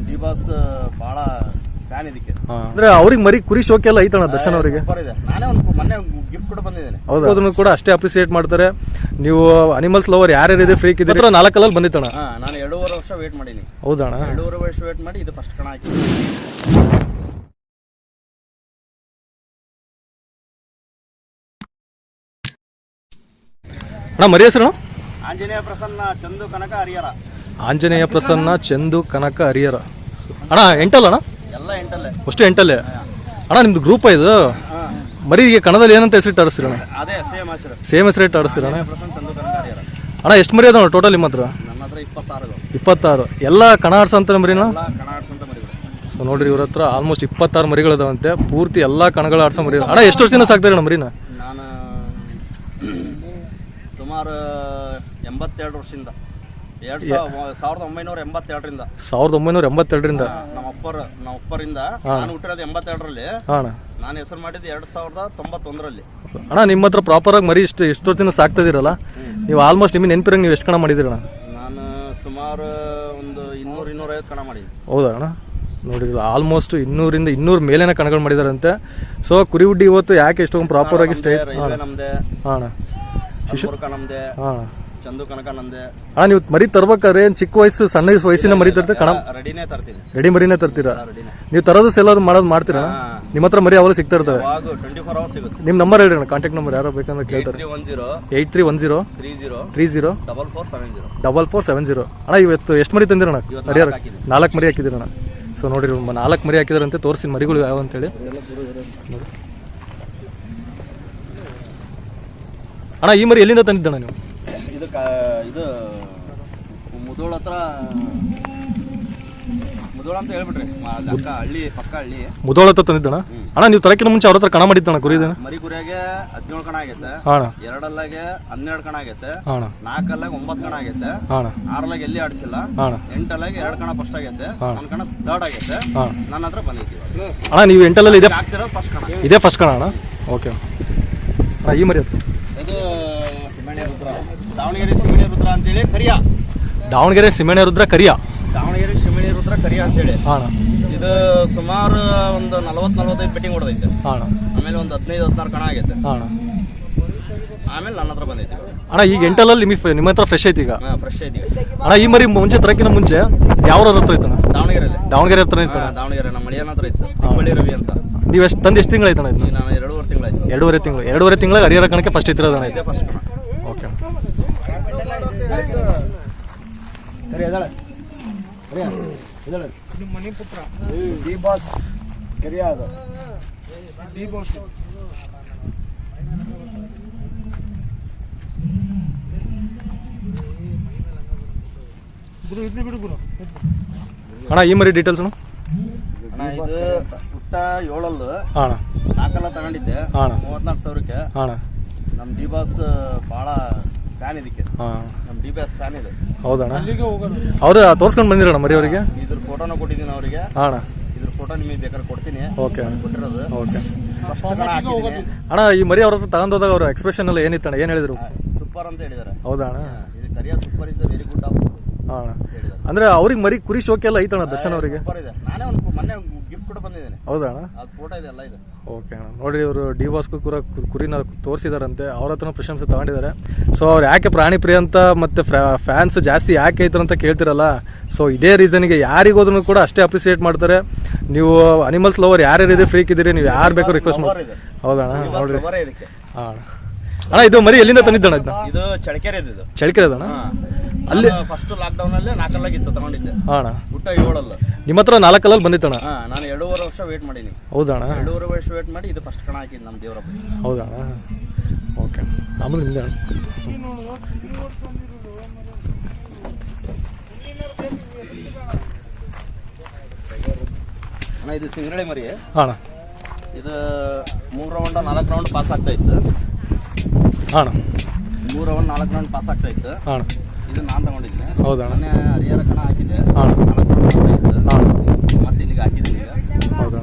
ನಮ್ಮ D boss ಬಹಳ fan ಇದಕ್ಕೆ. ಅಂದ್ರೆ ಅವ್ರಿಗೆ ಮರಿ ಕುರಿ ಶೋಕಿ ಎಲ್ಲ ಐತಣ್ಣ ದರ್ಶನ್ ಅವರಿಗೆ. ನಾನೇ ಒಂದು ಮೊನ್ನೆ ಗಿಫ್ಟ್ ಕೂಡ ಬಂದಿದ್ದೇನೆ. ಹೌದು, ಅದನ್ನು ಕೂಡ ಅಷ್ಟೇ ಅಪ್ರಿಸಿಯೇಟ್ ಮಾಡ್ತಾರೆ. ನೀವು ಅನಿಮಲ್ಸ್ ಲವರ್ ಯಾರ್ಯಾರು ಇದೆ ಫ್ರೀಕ್ ಇದ್ರೆ 4 ಕಲ್ಲಲ್ಲಿ ಬಂದಿತ್ತಣ್ಣ. ನಾನು 2.5 ವರ್ಷ ವೇಟ್ ಮಾಡೀನಿ. ಹೌದಣ್ಣ? 2.5 ವರ್ಷ ವೇಟ್ ಮಾಡಿ ಇದು ಫಸ್ಟ್ ಕಣ ಹಾಕಿ. ಅಣ್ಣ ಮರಿ ಹೆಸರು? ಆಂಜನೇಯ ಪ್ರಸನ್ನ ಚಂದು ಕನಕ ಹರಿಹರ. ಆಂಜನೇಯ ಪ್ರಸನ್ನ ಚಂದು ಕನಕ ಹರಿಹರ. ಅಣ್ಣ ಎಂಟಲ್ಲ ಅಣ್ಣ? ಎಲ್ಲ ಎಂಟಲ್ಲೇ. ಅಷ್ಟು ಎಂಟಲ್ಲೇ ಅಣ್ಣ. ನಿಮ್ದು ಗ್ರೂಪ್ ಇದು ಮರಿಗೆ ಕನ್ನಡದಲ್ಲಿ ಏನಂತ ಹೆಸರಿಟ್ಟು ಆಡಿಸ್ತೀರಣ್ಣ? ಅದೇ ಸೇಮ್ ಹೆಸರು. ಸೇಮ್ ಹೆಸರಿಟ್ಟು ಆಡಿಸ್ತೀರಣ್ಣ? ಚಂದು ಕನಕ ಹರಿಹರ. ಅಣ್ಣ ಎಷ್ಟು ಮರಿ ಅದಾವ ಟೋಟಲ್ ನಿಮ್ಮ ಹತ್ರ? ನನ್ನ ಹತ್ರ 26. 26 ಎಲ್ಲ ಕಣ ಆಡ್ಸಂತ ಮರಿನಾ? ಕಣ ಆಡ್ಸಂತ ಮರಿಗಳು. ಸೊ ನೋಡ್ರಿ, ಇವ್ರ ಹತ್ರ ಆಲ್ಮೋಸ್ಟ್ 26 ಮರಿಗಳದಾವಂತೆ. ಪೂರ್ತಿ ಎಲ್ಲ ಕಣಗಳು ಆಡ್ಸೋ ಮರಿ. ಅಣ್ಣ ಎಷ್ಟು ವರ್ಷದಿಂದ ಸಾಕ್ತಾರೆ ಅಣ್ಣ ಮರಿನ? ನಾನು ಸುಮಾರು 82 ವರ್ಷದಿಂದ. 1982ರಿಂದ. 1982ರಿಂದ ನಮ್ಮ ಅಪ್ಪರಿಂದ. ನಾನು ಹುಟ್ಟಿರೋದು 82ರಲ್ಲಿ. ನಾನು ಹೆಸರು ಮಾಡಿದ್ದು 2091ರಲ್ಲಿ. ಅಣ್ಣ ನಿಮ್ಮ ಹತ್ರ ಪ್ರಾಪರ್ ಆಗಿ ಮರಿ ಎಷ್ಟು ವರ್ಷದಿಂದ ಸಾಕ್ತಾ ಇದೀರಲ್ಲ, ನೀವು ಆಲ್ಮೋಸ್ಟ್ ನಿಮಗೆ ನೆನಪಿರಂಗೆ ನೀವು ಎಷ್ಟು ಕಣ ಮಾಡಿದಿರಣ್ಣ? ನಾನು ಸುಮಾರು ಒಂದು 200-250 ಕಣ ಮಾಡಿದ್ದೀನಿ. ಹೌದಾ ಅಣ್ಣ? ನೋಡಿ, ಆಲ್ಮೋಸ್ಟ್ 200ರಿಂದ 200 ಮೇಲಿನ ಕಣಗಳು ಮಾಡಿದಾರಂತೆ. ಸೊ ಕುರಿಗುಡ್ಡಿ ಇವತ್ತು ಯಾಕೆ ಎಷ್ಟೊಂದು ಪ್ರಾಪರ್ ಆಗಿ ಸ್ಟೇ ನಮ್ದೆ. ಅಣ್ಣ ನಮ್ದೆ. ಚಂದು ಕನಕ ನಂದೆ. ಅಣ್ಣ ನೀವು ಮರಿ ತರ್ಬೇಕಾದ್ರೆ ಚಿಕ್ಕ ವಯಸ್ಸು ಸಣ್ಣ ವಯಸ್ಸಿನ ಮರಿ ತರ್ತೀರ? ಕಣ ರೆಡಿನೇ ತರ್ತೀನಿ. ರೆಡಿ ಮರಿನೇ ತರ್ತೀರಾ? ನೀವು ತರೋದು ಎಲ್ಲ ಮಾಡೋದು ಮಾಡ್ತೀರಾ? ನಿಮ್ಮ ಹತ್ರ ಮರಿ ಅವಾಗ ಸಿಗ್ತಾ ಇರ್ತವೆ? 24 ಅವರ್ಸ್ ಸಿಗುತ್ತೆ. ನಿಮ್ಮ ನಂಬರ್ ಹೇಳಿ ಅಣ್ಣ, ಕಾಂಟ್ಯಾಕ್ಟ್ ನಂಬರ್ ಯಾರೋ ಬೇಕಂದ್ರೆ ಕೇಳ್ತಾರೆ. 8310 30 4470. ಅಣ್ಣ ಇವತ್ತು ಎಷ್ಟು ಮರಿ ತಂದಿರಣ್ಣ? ಹರಿಹರ 4 ಮರಿ ಹಾಕಿದಿರಣ್ಣ. ಸೊ ನೋಡಿರಿ, 4 ಮರಿ ಹಾಕಿದಾರಂತೆ. ತೋರಿಸಿ ಮರಿಗಳು ಯಾವ ಅಂತೇಳಿ. ಅಣ್ಣ ಈ ಮರಿ ಎಲ್ಲಿಂದ ತಂದಿದ್ದಣ್ಣ ನೀವು? ಇದು ಮುದೋಳ ಹತ್ರ, ಮುದೋಳ ಅಂತ ಹೇಳ್ಬಿಟ್ರಿ, ಹಳ್ಳಿ ಪಕ್ಕ ಹಳ್ಳಿ. ಮುದೋಳ ಹತ್ರ ತಂದಿದ್ದಣ್ಣ. ಅಣ್ಣ ನೀವು ತರಕಿನ ಮುಂಚೆ ಅವ್ರ ಹತ್ರ ಕಣ ಮಾಡಿದ್ದಣ್ಣ ಕುರಿದ? ಮರಿ ಕುರಿಯಾಗೆ 17 ಕಣ ಆಗೈತೆ. 2 12 ಕಣ ಆಗೈತೆ. 4 9 ಕಣ ಆಗೈತೆ. 6 ಎಲ್ಲಿ ಆಡಿಸಿಲ್ಲ. 8 2 ಕಣ ಫಸ್ಟ್ ಆಗೈತೆ. 1 ಕಣ ಥರ್ಡ್ ಆಗೈತೆ. ನನ್ನ ಹತ್ರ ಬಂದಿದ್ದೀವಿ. ಅಣ್ಣ ನೀವು 8 ಇದೆ ಫಸ್ಟ್ ಕಣ. ಇದೇ ಫಸ್ಟ್ ಕಣ ಅಣ್ಣ? ಓಕೆ ಅಣ್ಣ. ಈ ಮರಿ ಹತ್ರ ಇದು ಸಿಮಣೆ ರುದ್ರ, ದಾವಣಗೆರೆ ಸಿಮಣೆ ರುದ್ರ ಅಂತೇಳಿ ಕರಿಯ. ದಾವಣಗೆರೆ ಸಿಮಣೆ ರುದ್ರ ಕರಿಯ. ದಾವಣಗೆರೆ ಸಿಮಣೆ ರುದ್ರ ಕರಿಯ ಅಂತೇಳಿ. ಇದು ಸುಮಾರು ಒಂದು 40-45 ಬೆಟ್ಟಿಂಗ್ ಹೊಡೆದೈತೆ. ಆಮೇಲೆ ಒಂದು 15-16 ಕಣ ಆಗೈತೆ. ಆಮೇಲೆ ನನ್ನ ಹತ್ರ ಬಂದೈತೆ ಅಣ್ಣ. ಈಗ 8 ನಿಮ್ಮ ಹತ್ರ ಫ್ರೆಶ್ ಐತಿ ಈಗ? ಫ್ರೆಶ್ ಐತಿ ಅಣ್ಣ. ಈ ಮರಿ ಮುಂಚೆ ತರಕಿನ ಮುಂಚೆ ಯಾವ ಹತ್ರ ಐತಣ್ಣ? ದಾವಣಗೆರೆ ಹತ್ರ ಐತ. ದಾವಣಗೆರೆ ನಮ್ಮ ಮಳಿಯನ ಹತ್ರ ಇತ್ತು, ಬಳ್ಳಿ ರವಿ ಅಂತ. ನೀವು ಎಷ್ಟು ತಂದು ಎಷ್ಟು ತಿಂಗಳಾಯ್ತಣ್ಣ? ನಾನು 2.5 ತಿಂಗಳಾಯ್ತು. 2.5 ತಿಂಗಳಿಗೆ ಹರಿಹರ ಕಣಕ್ಕೆ ಫಸ್ಟ್ ಇತ್ತಿರೋದಣ್ಣ? ಇದೆ ಫಸ್ಟ್ ಕಣ. ಓಕೆ ಮನಿ ಪುತ್ರ ಡಿ ಬಾಸ್ ಕರಿಯ. ಅದು ಡಿ ಬಾಸ್. ಅಣ್ಣ ಈ ಮರಿ ಡೀಟೇಲ್ಸ್ ಅಣ್ಣ? ಇದು ಹುಟ್ಟ 7 ಅಣ್ಣ. 4 ತಗೊಂಡಿದ್ದೆ 34,000ಕ್ಕೆ. ನಮ್ಮ ಡಿ ಬಾಸ್ ಬಹಳ ಫ್ಯಾನ್ ಇದಕ್ಕೆ. ನಮ್ಮ ಡಿ ಬಾಸ್ ಫ್ಯಾನ್ ಇದೆ. ಹೌದಣ್ಣ? ಅವ್ರು ತೋರ್ಸ್ಕೊಂಡು ಬಂದಿರೋಣ ಮರಿ ಅವರಿಗೆ? ಇದ್ರ ಫೋಟೋನ ಕೊಟ್ಟಿದ್ದೀನಿ ಅವರಿಗೆ. ಅಣ್ಣ ಇದ್ರ ಫೋಟೋ ನಿಮಗೆ ಬೇಕಾದ್ರೆ ಕೊಡ್ತೀನಿ. ಓಕೆ ಕೊಟ್ಟಿರೋದು. ಓಕೆ ಅಣ್ಣ. ಈ ಮರಿ ಅವ್ರ ಹತ್ರ ತಗೊಂಡೋದಾಗ ಅವ್ರ ಎಕ್ಸ್ಪ್ರೆಷನ್ ಎಲ್ಲ ಏನಿತ್ತಣ್ಣ? ಏನ್ ಹೇಳಿದ್ರು? ಸೂಪರ್ ಅಂತ ಹೇಳಿದಾರೆ. ಹೌದಾ ಅಣ್ಣ? ಇದು ಕರಿಯ super is the very good of ಅಂದ್ರೆ ಅವ್ರಿಗೆ ಮರಿ ಕುರಿ ಶೋಕಿ ಎಲ್ಲ ಐತಣ್ಣ ದರ್ಶನ್ ಅವರಿಗೆ? ನಾನೇ ಒಂದು ಮೊನ್ನೆ ಗಿಫ್ಟ್ ಕೂಡ ಬಂದಿದ್ದೇನೆ. ಹೌದಾ ಅಣ್ಣ? ಅದು ಫೋಟೋ ಇದೆ, ಎಲ್ಲ ಇದೆ. ಓಕೆ ಅಣ್ಣ. ನೋಡಿ, ಇವರು ಡಿ ಬಾಸ್ಗೂ ಕೂಡ ಕುರಿನ ತೋರಿಸಿದಾರಂತೆ. ಅವ್ರ ಹತ್ರ ಪ್ರಶಂಸೆ ತಗೊಂಡಿದ್ದಾರೆ. ಸೊ ಅವ್ರು ಯಾಕೆ ಪ್ರಾಣಿ ಪ್ರಿಯ ಅಂತ ಮತ್ತೆ ಫ್ಯಾನ್ಸ್ ಜಾಸ್ತಿ ಯಾಕೆ ಐತರ ಅಂತ ಕೇಳ್ತಿರಲ್ಲ. ಸೊ ಇದೇ ರೀಸನ್ಗೆ ಯಾರಿಗೋದ್ರೂ ಕೂಡ ಅಷ್ಟೇ ಅಪ್ರಿಸಿಯೇಟ್ ಮಾಡ್ತಾರೆ. ನೀವು ಅನಿಮಲ್ಸ್ ಲವರ್ ಯಾರ್ಯಾರು ಇದೆ ಫ್ರೀಕ್ ಇದ್ದೀರಿ, ನೀವು ಯಾರು ಬೇಕು ರಿಕ್ವೆಸ್ಟ್ ಮಾಡಿ. ಹೌದಾ ಅಣ್ಣ? ನೋಡ್ರಿ ಹಾಂ ಅಣ್ಣ. ಇದು ಮರಿ ಎಲ್ಲಿಂದ ತಂದಿದ್ದಣ್ಣ? ಇದು ಚಳಕೆರೆ. ಇದು ಚಳಕೆರೆ ಅಣ್ಣ? ಅಲ್ಲಿ ಫಸ್ಟ್ ಲಾಕ್ಡೌನ್ ಅಲ್ಲಿ 4 ಇತ್ತು ತಗೊಂಡಿದ್ದೆ. ಹಾಂ ಹುಟ್ಟ 7 ನಿಮ್ಮ ಹತ್ರ 4 ಬಂದಿತ್ತಣ್ಣ? ನಾನು 2.5 ವರ್ಷ ವೇಟ್ ಮಾಡೀನಿ. ಹೌದಾ ಅಣ್ಣ? 2.5 ವರ್ಷ ವೇಟ್ ಮಾಡಿ ಇದು ಫಸ್ಟ್ ಕಣ ಹಾಕಿದ್ದು ನಮ್ಮ ದೇವರಪ್ಪ. ಹೌದಾ ಅಣ್ಣ? ಓಕೆ. ಆಮೇಲೆ ನಿಮ್ದೆ ಅಣ್ಣ? ಅಣ್ಣ ಇದು ಸಿಂಗರಳಿ ಮರಿ. ಹಾಂ. ಇದು 3 ರೌಂಡ್ 4 ರೌಂಡ್ ಪಾಸ್ ಆಗ್ತಾ ಇತ್ತು. ಹಾಂ. 3 ರೌಂಡ್ 4 ರೌಂಡ್ ಪಾಸ್ ಆಗ್ತಾ ಇತ್ತು. ಹಾಂ. ಇದು ನಾನು ತಗೊಂಡಿದ್ದೆ. ಹೌದಾ? ಮೊನ್ನೆ ಹರಿಹರ ಕಣ ಹಾಕಿದ್ದೆ. 4 ರೌಂಡ್ ಪಾಸ್ ಆಗಿತ್ತು. ಮತ್ತೆ ಇಲ್ಲಿಗೆ ಹಾಕಿದ್ದೀನಿ ಈಗ. ಹೌದಾ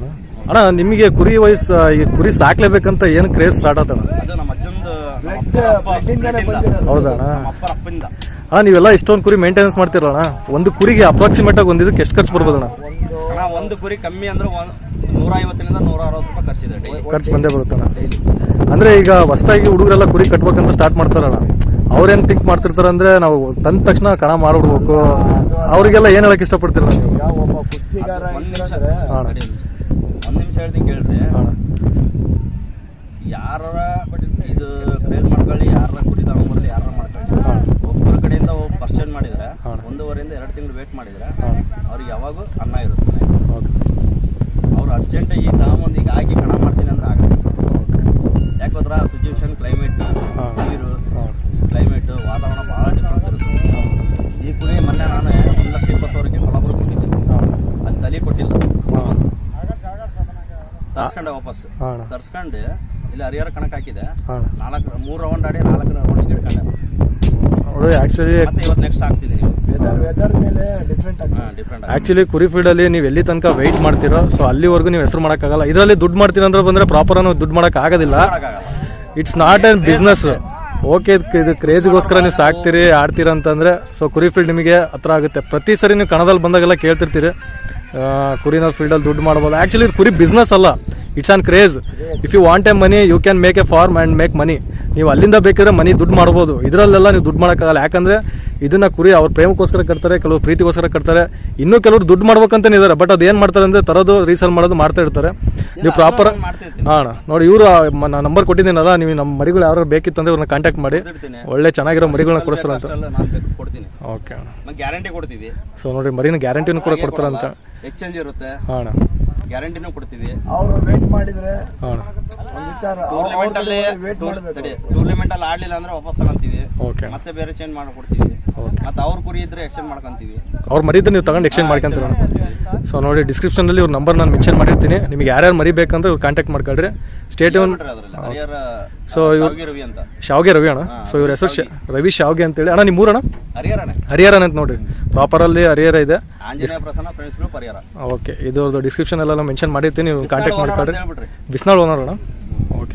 ಅಣ್ಣ? ನಿಮಗೆ ಕುರಿ ವಯಸ್ಸು ಈ ಕುರಿ ಸಾಕ್ಲೇಬೇಕಂತ ಏನು ಕ್ರೇಜ್ ಸ್ಟಾರ್ಟ್ ಆತಣ್ಣ? ಅದು ನಮ್ಮ ಅಜ್ಜಂದು. ಹೌದಾ ಅಣ್ಣ? ಅಪ್ಪರ ಅಪ್ಪನಿಂದ. ಅಣ್ಣ ನೀವೆಲ್ಲ ಇಷ್ಟೊಂದು ಕುರಿ ಮೇಂಟೆನೆನ್ಸ್ ಮಾಡ್ತಿರಲ್ಲ, ಒಂದು ಕುರಿಗೆ ಅಪ್ರಾಕ್ಸಿಮೇಟ್ ಆಗಿ ಒಂದು ಇದಕ್ಕೆ ಎಷ್ಟು ಖರ್ಚು ಬರ್ಬೋದಣ್ಣ? ಒಂದು ಕುರಿ ಕಮ್ಮಿ ಅಂದ್ರೆ 150 160 ರೂಪಾಯಿ ಖರ್ಚಿದೆ ಡೈಲಿ. ಖರ್ಚು ಬಂದೇ ಬರುತ್ತಣ್ಣ. ಅಂದ್ರೆ ಈಗ ಹೊಸದಾಗಿ ಹುಡುಗರೆಲ್ಲ ಕುರಿ ಕಟ್ಬೇಕಂತ ಸ್ಟಾರ್ಟ್ ಮಾಡ್ತಾರಣ್ಣ, ಅವ್ರೇನ್ ಥಿಂಕ್ ಮಾಡ್ತಿರ್ತಾರೆ ಅಂದ್ರೆ ನಾವು ತಂದ ತಕ್ಷಣ ಕಣ ಮಾಡ್ಬಿಡ್ಬೇಕು, ಅವ್ರಿಗೆಲ್ಲ ಏನ್ ಹೇಳಕ್ ಇಷ್ಟಪಡ್ತೀರ ನೀವು? ಒಂದ್ ನಿಮಿಷ ಹೇಳ್ತೀನಿ ಕೇಳ್ರಿ. ಯಾರ ಇದು ಕ್ರೇಜ್ ಮಾಡ್ಕೊಳ್ಳಿ, ಯಾರ ಕುರಿ ತಗೊಂಡ್ಬರ್ಲಿ, ಯಾರ ಮಾಡ್ಕೊಳ್ಳಿ, ಒಬ್ಬರ ಕಡೆಯಿಂದ ಒಬ್ಬ ಪರ್ಚೇಸ್ ಮಾಡಿದ್ರೆ 1.5 ಇಂದ 2 ತಿಂಗಳು ವೇಟ್ ಮಾಡಿದ್ರೆ ಅವ್ರಿಗೆ ಯಾವಾಗೂ ಅನ್ನ ಇರುತ್ತೆ. ಅವ್ರು ಅರ್ಜೆಂಟ್ ಈಗ ತಗೊಂಬಂದು ಈಗ ಆಗಿ ಕಣ ಮಾಡ್ತೀನಿ ಅಂದ್ರೆ ಆಗಲ್ಲ. ಯಾಕಂದ್ರೆ ಸಿಚುವೇಶನ್, ಕ್ಲೈಮೇಟ್, ನೀರು, ಕ್ಲೈಮೇಟ್, ವಾತಾವರಣ ಭಾಳ ಡಿಫ್ರೆನ್ಸ್ ಇರುತ್ತೆ. ಈ ಕುರಿ ಮೊನ್ನೆ ನಾನು 1,20,000ಕ್ಕೆ ಕೊಲ್ಲಾಪುರ ಕೊಟ್ಟಿದ್ದೆ, ಅಲ್ಲಿ ತಲೆ ಕೊಟ್ಟಿಲ್ಲ, ತರ್ಸ್ಕೊಂಡೆ ವಾಪಸ್. ತರ್ಸ್ಕೊಂಡು ಇಲ್ಲಿ ಹರಿಹರ ಕಣಕ್ ಹಾಕಿದೆ, 3 ರೌಂಡ್ ಆಡಿ 4 ರೌಂಡ್ ಹಿಡ್ಕೊಂಡೆ. ಆಕ್ಚುಲಿ ಮತ್ತೆ ಇವತ್ತು ನೆಕ್ಸ್ಟ್ ಆಗ್ತಿದ್ದೀನಿ. ಆಕ್ಚುಲಿ ಕುರಿ ಫೀಲ್ಡ್ ಅಲ್ಲಿ ನೀವು ಎಲ್ಲಿ ತನಕ ವೆಯ್ಟ್ ಮಾಡ್ತೀರೋ ಸೊ ಅಲ್ಲಿವರೆಗೂ ನೀವು ಹೆಸರು ಮಾಡೋಕ್ಕಾಗಲ್ಲ. ಇದರಲ್ಲಿ ದುಡ್ಡು ಮಾಡ್ತೀರ ಅಂದ್ರೆ ಬಂದ್ರೆ ಪ್ರಾಪರ್ ಆಗಿ ದುಡ್ಡು ಮಾಡಕ್ ಆಗೋದಿಲ್ಲ. It's not an business. Okay, ಇದು ಕ್ರೇಜ್ಗೋಸ್ಕರ ನೀವು ಸಾಕ್ತೀರಿ, ಆಡ್ತೀರ ಅಂತಂದ್ರೆ ಸೊ ಕುರಿ ಫೀಲ್ಡ್ ನಿಮಗೆ ಹತ್ರ ಆಗುತ್ತೆ. ಪ್ರತಿ ಸರಿ ನೀವು ಕಣದಲ್ಲಿ ಬಂದಾಗೆಲ್ಲ ಕೇಳ್ತಿರ್ತೀರಿ ಕುರಿನ ಫೀಲ್ಡಲ್ಲಿ ದುಡ್ಡು ಮಾಡ್ಬೋದು. ಆ್ಯಕ್ಚುಲಿ ಇದು ಕುರಿ ಬಿಸ್ನೆಸ್ ಅಲ್ಲ, it's an craze. If you want a money you can make a farm and make money. ನೀವು ಅಲ್ಲಿಂದ ಬೇಕಾದ್ರೆ ಮನಿ ದುಡ್ಡು ಮಾಡ್ಬೋದು, ಇದರಲ್ಲೆಲ್ಲ ನೀವು ದುಡ್ಡು ಮಾಡೋಕ್ಕಾಗಲ್ಲ. ಯಾಕಂದರೆ ಇದನ್ನ ಕುರಿ ಅವ್ರ ಪ್ರೇಮಕ್ಕೋಸ್ಕರ ಕಟ್ತಾರೆ, ಕೆಲವರು ಪ್ರೀತಿಗೋಸ್ಕರ ಕಟ್ತಾರೆ, ಇನ್ನೂ ಕೆಲವರು ದುಡ್ಡು ಮಾಡ್ಬೇಕಂತಾನೆ ಇದ್ದಾರೆ. ಬಟ್ ಅದೇನು ಮಾಡ್ತಾರೆ ಅಂದರೆ ತರೋದು ರೀಸೇಲ್ ಮಾಡೋದು ಮಾಡ್ತಾ ಇರ್ತಾರೆ. ನೀವು ಪ್ರಾಪರ್ ನೋಡಿ, ಇವರು ನಂಬರ್ ಕೊಟ್ಟಿದ್ದೀನಲ್ಲ, ನೀವು ನಮ್ಮ ಮರಿಗಳು ಯಾರು ಬೇಕಿತ್ತು ಅಂದರೆ ಇವ್ರನ್ನ ಕಾಂಟ್ಯಾಕ್ಟ್ ಮಾಡಿ, ಒಳ್ಳೆ ಚೆನ್ನಾಗಿರೋ ಮರಿಗಳನ್ನ ಕೊಡಿಸ್ತಾರೆ ಅಂತ. ಓಕೆ ಗ್ಯಾರಂಟಿ ಕೊಡ್ತೀವಿ. ಸೊ ನೋಡಿ, ಮರಿನ ಗ್ಯಾರಂಟಿನೂ ಕೂಡ ಕೊಡ್ತಾರೆ ಅಂತ. ಎಕ್ಸ್ಚೇಂಜ್ ಇರುತ್ತೆ, ಅಣ್ಣ ಗ್ಯಾರಂಟಿನೂ ಕೊಡ್ತೀವಿ. ಅವರು ವೇಟ್ ಮಾಡಿದ್ರೆ ಟೂರ್ನಮೆಂಟ್ ಅಲ್ಲಿ ಆಡ್ಲಿಲ್ಲ ಅಂದ್ರೆ ವಾಪಸ್ ತಗೊಂತೀವಿ, ಮತ್ತೆ ಬೇರೆ ಚೇಂಜ್ ಮಾಡ್ಕೊಡ್ತೀವಿ. ಮತ್ತೆ ಅವ್ರ ಕುರಿ ಇದ್ರೆ ಎಕ್ಸ್ಚೇಂಜ್ ಮಾಡ್ಕೊಂತೀವಿ. ಅವ್ರ ಮರಿದ್ರೆ ನೀವು ತಗೊಂಡು ಎಕ್ಸ್ಚೇಂಜ್ ಮಾಡ್ಕೊಂತೀರ. ಸೊ ನೋಡಿ, ಡಿಸ್ಕ್ರಿಪ್ಷನಲ್ಲಿ ಇವ್ರ ನಂಬರ್ ನಾನು ಮೆನ್ಷನ್ ಮಾಡಿರ್ತೀನಿ. ನಿಮಗೆ ಯಾರ್ಯಾರು ಮರಿ ಬೇಕಂದ್ರೆ ಇವ್ರು ಕಾಂಟ್ಯಾಕ್ಟ್ ಮಾಡ್ಕೊಳ್ರಿ. ಸ್ಟೇಟ್ ಸೊ ಇವ್ರು ಶಾವ್ಗೆ ರವಿ ಅಣ್ಣ. ಸೊ ಇವ್ರ ಹೆಸರು ರವಿ ಶಾವ್ಗೆ ಅಂತೇಳಿ. ಅಣ್ಣ ನಿಮ್ಮ ಊರಣ್ಣ? ಹರಿಹರನ ಅಂತ ನೋಡಿ, ಪ್ರಾಪರಲ್ಲಿ ಹರಿಹರ ಇದೆ. ಓಕೆ, ಇದು ಡಿಸ್ಕ್ರಿಪ್ಷನ್ ಎಲ್ಲ ಮೆನ್ಷನ್ ಮಾಡಿರ್ತೀನಿ, ನೀವು ಕಾಂಟ್ಯಾಕ್ಟ್ ಮಾಡ್ಕೊಳ್ರಿ. ಬಿಸ್ನಾಳ್ ಓನರ್ ಅಣ್ಣ.